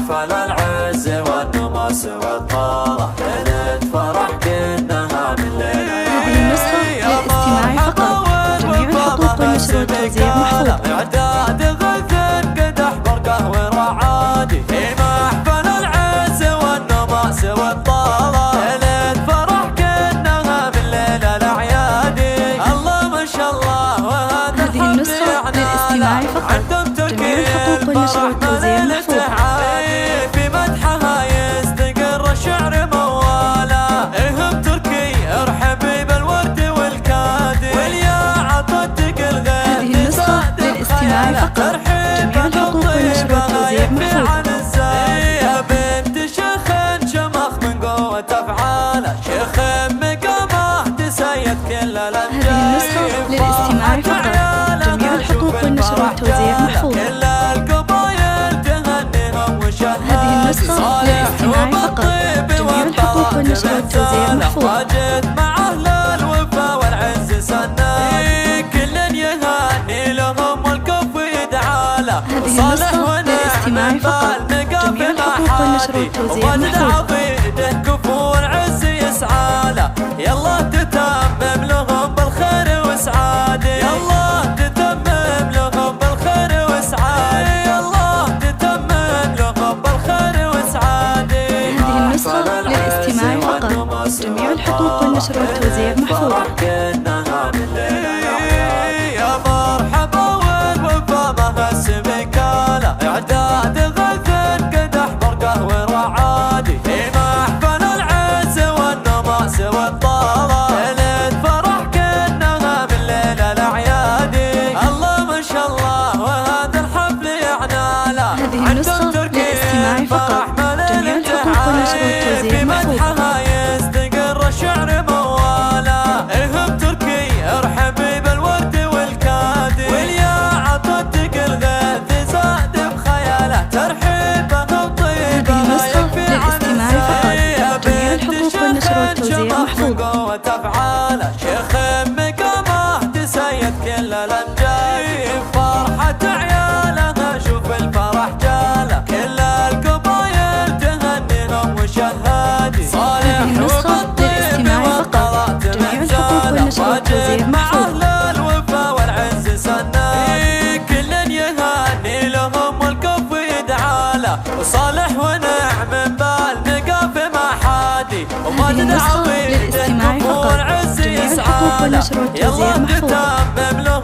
محفل العز والنماس والطارة ليلة فرح كأنها من ليلة. هذه النسخة للاستماع فقط. جميع الحقوق والنشر والتوزيع محفوظ. إعداد غث قدح برقه ورعادي في محفل العز والنماس والطارة ليلة فرح كأنها من ليلة الأعيادي. الله ما شاء الله وهذا هذه النسخة للاستماع فقط. جميع الحقوق والنشر والتوزيع محفوظ. في مدحها يستقر الشعر موالا إهم تركي ارحبي بالورد والكادي واليا عطتك الغيث. هذه النسخة للاستماع فقط. جميع الحقوق والنشر والتوزيع محفوظ. يا بنت شيخ شمخ من قوة أفعاله شيخ مقامه تسيد كل الأمجاد. هذه النسخة للاستماع فقط. جميع الحقوق والنشر والتوزيع محفوظ. هذه النسخة للاستماع فقط. جميع الحقوق والنشر والتوزيع محفوظ. واجد مع أهل الوفا والعز سنة كل يهني لهم والكف يدعى له. هذه النسخة للاستماع فقط. جميع الحقوق والنشر والتوزيع محفوظ. كفو العز يسعى له يلا تتمم لهم بالخير وسعادة. يلا تتمم لهم بالخير وسعادة. يلا تتمم لهم بالخير وسعادة. هذه النسخة للاستماع فقط. جميع الحقوق والنشر والتوزيع محفوظ. يا مرحبا والوفا ما هسمك له إعداد غث قدح برقه ورعادي في محفل العز والنماس والطارة ليلة فرح كأنها من ليلة الأعيادي. الله ما شاء الله وهذا الحفل يعناله. هذه النسخة للاستماع فقط. جميع الحقوق والنشر والتوزيع محفوظ. يستقر الشعر موالا إهم تركي ارحبي بالورد والكادي واليا عطتك الغيث زاد بخياله ترحيبه وطيبه. هذه النسخة للاستماع فقط. جميع الحقوق والنشر والتوزيع محفوظ. قوة أفعاله شيخ مقامه تسيد كل الأمجاد. فرحة عيالها شوف الفرح جاله كل القبايل تهنيهم وشهادي. صالح وبالطيب والطلات منزاله واجد مع أهل الوفا والعز سنة كل يهني لهم والكف يدعى له. وصالح ونعم بالمقاف ما حادي ومجد عظيم كفو العز يسعى له. يلا تتمم لهم